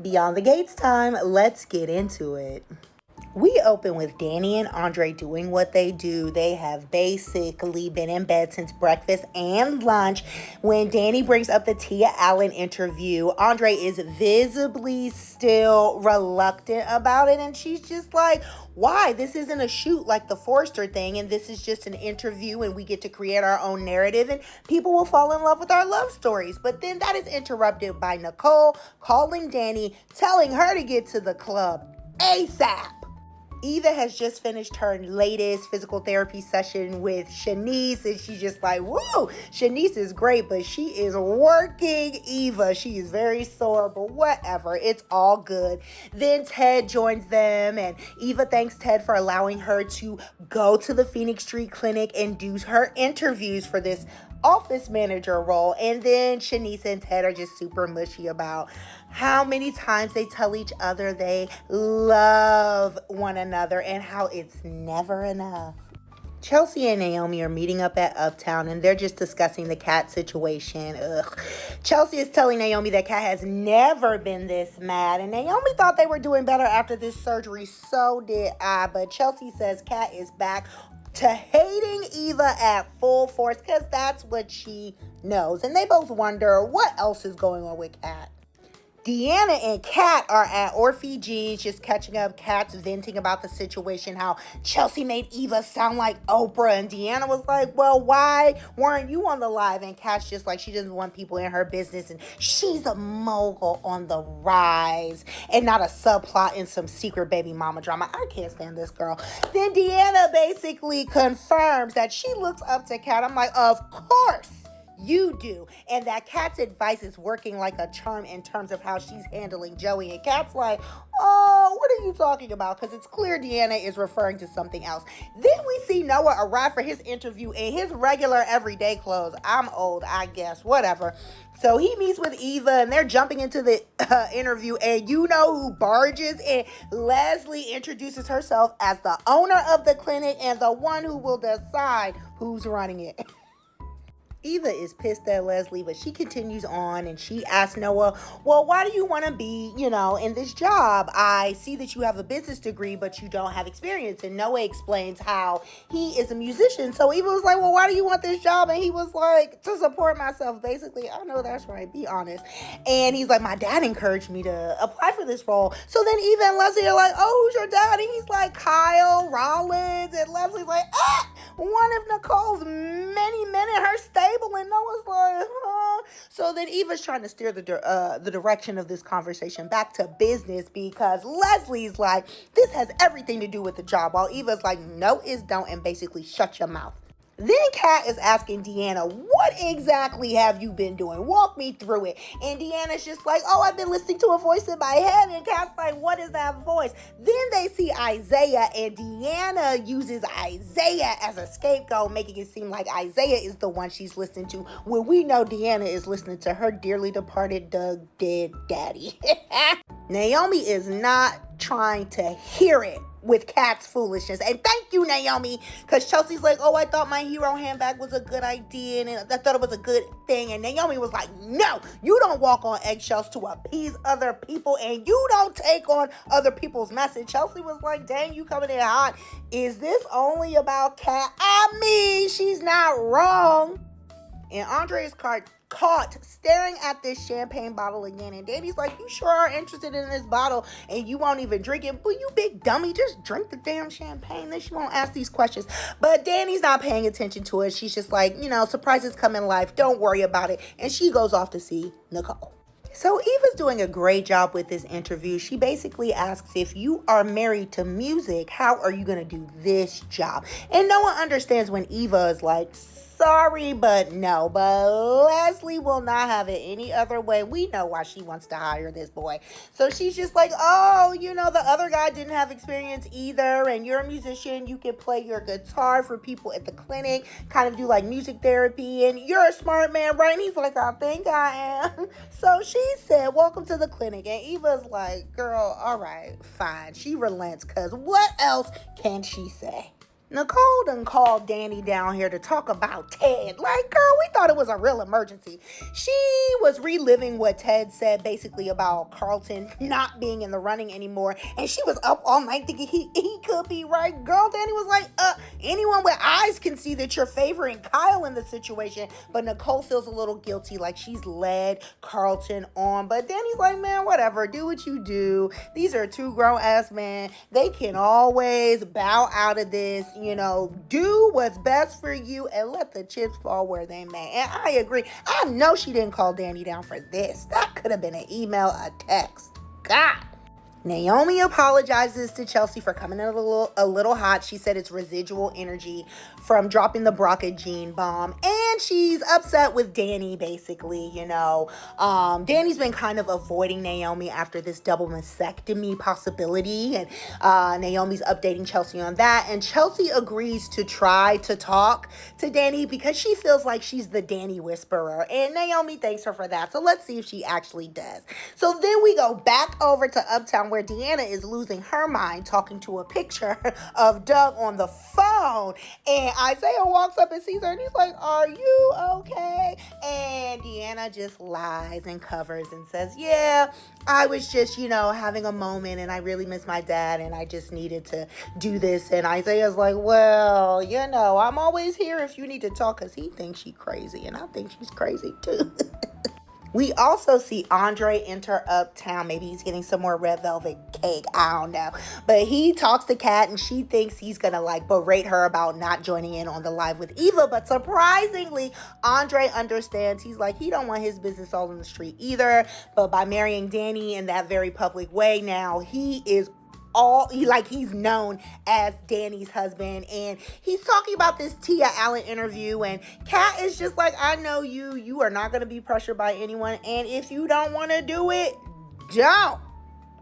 Beyond the Gates time, let's get into it. We open with Dani and Andre doing what they do. They have basically been in bed since breakfast and lunch. When Dani brings up the Tia Allen interview, Andre is visibly still reluctant about it. And she's just like, why? This isn't a shoot like the Forrester thing. And this is just an interview and we get to create our own narrative and people will fall in love with our love stories. But then that is interrupted by Nicole calling Dani, telling her to get to the club ASAP. Eva has just finished her latest physical therapy session with Shanice, and she's just like, woo, Shanice is great, but she is working Eva. She is very sore, but whatever, it's all good. Then Ted joins them, and Eva thanks Ted for allowing her to go to the Phoenix Street Clinic and do her interviews for this office manager role. And then Shanice and Ted are just super mushy about how many times they tell each other they love one another and how it's never enough. Chelsea and Naomi are meeting up at Uptown and they're just discussing the Cat situation. Chelsea is telling Naomi that Cat has never been this mad, and Naomi thought they were doing better after this surgery. So did I. But Chelsea says Cat is back to hating Eva at full force because that's what she knows. And they both wonder what else is going on with Cat. Deanna and Kat are at Orphe G's just catching up. Kat's venting about the situation, how Chelsea made Eva sound like Oprah. And Deanna was like, well, why weren't you on the live? And Kat's just like, she doesn't want people in her business. And she's a mogul on the rise and not a subplot in some secret baby mama drama. I can't stand this girl. Then Deanna basically confirms that she looks up to Kat. I'm like, of course you do. And that Kat's advice is working like a charm in terms of how she's handling Joey. And Kat's like, oh, what are you talking about? Because it's clear Deanna is referring to something else. Then we see Noah arrive for his interview in his regular everyday clothes. I'm old, I guess, whatever. So he meets with Eva and they're jumping into the interview, and you know who barges in? Leslie introduces herself as the owner of the clinic and the one who will decide who's running it. Eva is pissed at Leslie, but she continues on and she asks Noah, well, why do you want to be, in this job? I see that you have a business degree, but you don't have experience. And Noah explains how he is a musician. So Eva was like, well, why do you want this job? And he was like, to support myself, basically. I know that's right. Be honest. And he's like, my dad encouraged me to apply for this role. So then Eva and Leslie are like, oh, who's your dad? And he's like, Kyle Rollins. And Leslie's like, one of Nicole's many men in her stable. And Noah's like, huh? So then Eva's trying to steer the direction of this conversation back to business because Leslie's like, this has everything to do with the job, while Eva's like, no, it don't, and basically shut your mouth. Then Kat is asking Deanna, what exactly have you been doing? Walk me through it. And Deanna's just like, oh, I've been listening to a voice in my head. And Kat's like, what is that voice? Then they see Izaiah, and Deanna uses Izaiah as a scapegoat, making it seem like Izaiah is the one she's listening to, when we know Deanna is listening to her dearly departed Doug dead daddy. Naomi is not trying to hear it with Kat's foolishness. And thank you, Naomi, because Chelsea's like, oh, I thought my hero handbag was a good idea and I thought it was a good thing. And Naomi was like, no, you don't walk on eggshells to appease other people and you don't take on other people's message. Chelsea was like, dang, you coming in hot. Is this only about Kat? I mean, she's not wrong. And Andre is caught staring at this champagne bottle again, and Dani's like, you sure are interested in this bottle and you won't even drink it? But you big dummy, just drink the damn champagne, then she won't ask these questions. But Dani's not paying attention to it. She's just like, surprises come in life, don't worry about it. And she goes off to see Nicole. So Eva's doing a great job with this interview. She basically asks, if you are married to music, how are you going to do this job? And no one understands when Eva is like, sorry, but no. But Leslie will not have it any other way. We know why she wants to hire this boy. So she's just like, oh, the other guy didn't have experience either. And you're a musician. You can play your guitar for people at the clinic, kind of do like music therapy. And you're a smart man, right? And he's like, I think I am. So she said, welcome to the clinic. And Eva's like, girl, all right, fine. She relents because what else can she say? Nicole done called Dani down here to talk about Ted. Like, girl, we thought it was a real emergency. She was reliving what Ted said basically about Carlton not being in the running anymore. And she was up all night thinking he could be right. Girl, Dani was like, anyone with eyes can see that you're favoring Kial in the situation. But Nicole feels a little guilty, like she's led Carlton on. But Dani's like, man, whatever. Do what you do. These are two grown-ass men. They can always bow out of this. Do what's best for you and let the chips fall where they may. And I agree. I know she didn't call Dani down for this. That could have been an email, a text. God. Naomi apologizes to Chelsea for coming in a little hot. She said it's residual energy from dropping the BRCA gene bomb. And she's upset with Dani, basically, Dani's been kind of avoiding Naomi after this double mastectomy possibility. And Naomi's updating Chelsea on that. And Chelsea agrees to try to talk to Dani because she feels like she's the Dani whisperer. And Naomi thanks her for that. So let's see if she actually does. So then we go back over to Uptown where Deanna is losing her mind talking to a picture of Doug on the phone. And Izaiah walks up and sees her and he's like, are you okay? And Deanna just lies and covers and says, yeah, I was just, having a moment and I really miss my dad and I just needed to do this. And Isaiah's like, well, I'm always here if you need to talk, because he thinks she's crazy and I think she's crazy too. We also see Andre enter Uptown. Maybe he's getting some more red velvet cake. I don't know. But he talks to Kat and she thinks he's going to berate her about not joining in on the live with Eva. But surprisingly, Andre understands. He's like, he don't want his business all in the street either. But by marrying Dani in that very public way now, he is he's known as Dani's husband. And he's talking about this Tia Allen interview, and Kat is just like, I know you are not going to be pressured by anyone, and if you don't want to do it, don't.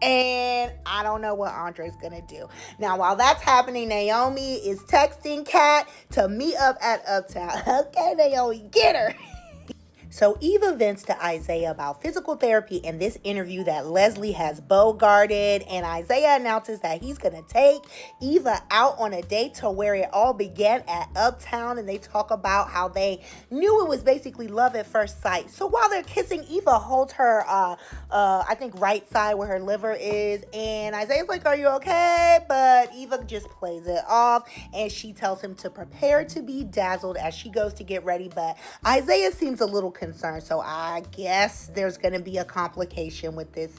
And I don't know what Andre's gonna do. Now, while that's happening, Naomi is texting Kat to meet up at Uptown. Okay, Naomi, get her. So Eva vents to Izaiah about physical therapy in this interview that Leslie has bogarted, and Izaiah announces that he's going to take Eva out on a date to where it all began at Uptown, and they talk about how they knew it was basically love at first sight. So while they're kissing, Eva holds her, I think right side where her liver is, and Isaiah's like, are you okay? But Eva just plays it off, and she tells him to prepare to be dazzled as she goes to get ready, but Izaiah seems a little concerned, so I guess there's going to be a complication with this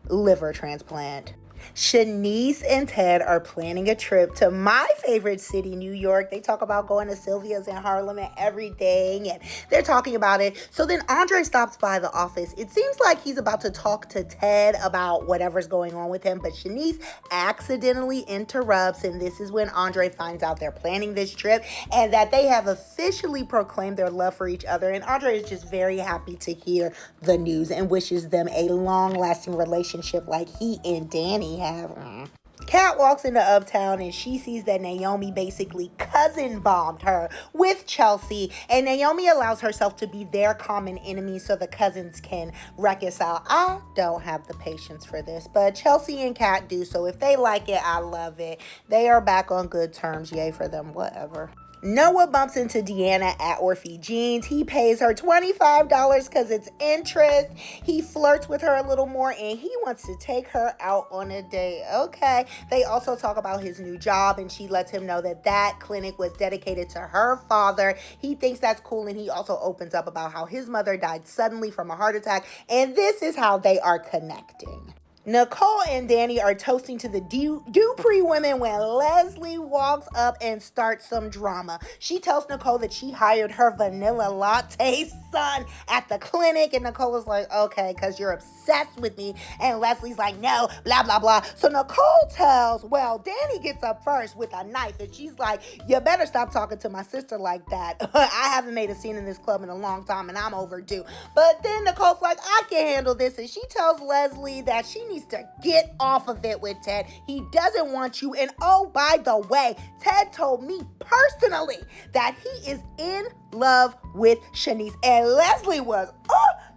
liver transplant. Shanice and Ted are planning a trip to my favorite city, New York. They talk about going to Sylvia's in Harlem and everything, and they're talking about it. So then Andre stops by the office. It seems like he's about to talk to Ted about whatever's going on with him, but Shanice accidentally interrupts, and this is when Andre finds out they're planning this trip and that they have officially proclaimed their love for each other. And Andre is just very happy to hear the news and wishes them a long-lasting relationship like he and Dani have. Kat walks into Uptown and she sees that Naomi basically cousin bombed her with Chelsea, and Naomi allows herself to be their common enemy so the cousins can reconcile. I don't have the patience for this, but Chelsea and Kat do, so if they like it, I love it. They are back on good terms. Yay for them, whatever. Noah bumps into Deanna at Orphe Jeans. He pays her $25 because it's interest. He flirts with her a little more and he wants to take her out on a date. Okay. They also talk about his new job and she lets him know that that clinic was dedicated to her father. He thinks that's cool, and he also opens up about how his mother died suddenly from a heart attack, and this is how they are connecting. Nicole and Dani are toasting to the Duprees women when Leslie walks up and starts some drama. She tells Nicole that she hired her vanilla latte son at the clinic, and Nicole is like, okay, because you're obsessed with me. And Leslie's like, no, blah, blah, blah. So Nicole tells, Dani gets up first with a knife, and she's like, you better stop talking to my sister like that. I haven't made a scene in this club in a long time, and I'm overdue. But then Nicole's like, I can handle this, and she tells Leslie that she needs to get off of it with Ted. He doesn't want you. And oh, by the way, Ted told me personally that he is in love with Shanice. And Leslie was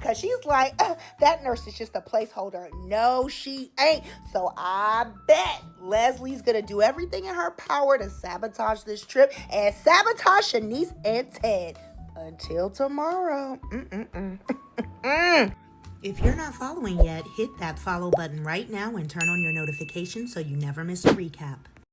Because she's like, that nurse is just a placeholder. No, she ain't. So I bet Leslie's going to do everything in her power to sabotage this trip and sabotage Shanice and Ted. Until tomorrow. If you're not following yet, hit that follow button right now and turn on your notifications so you never miss a recap.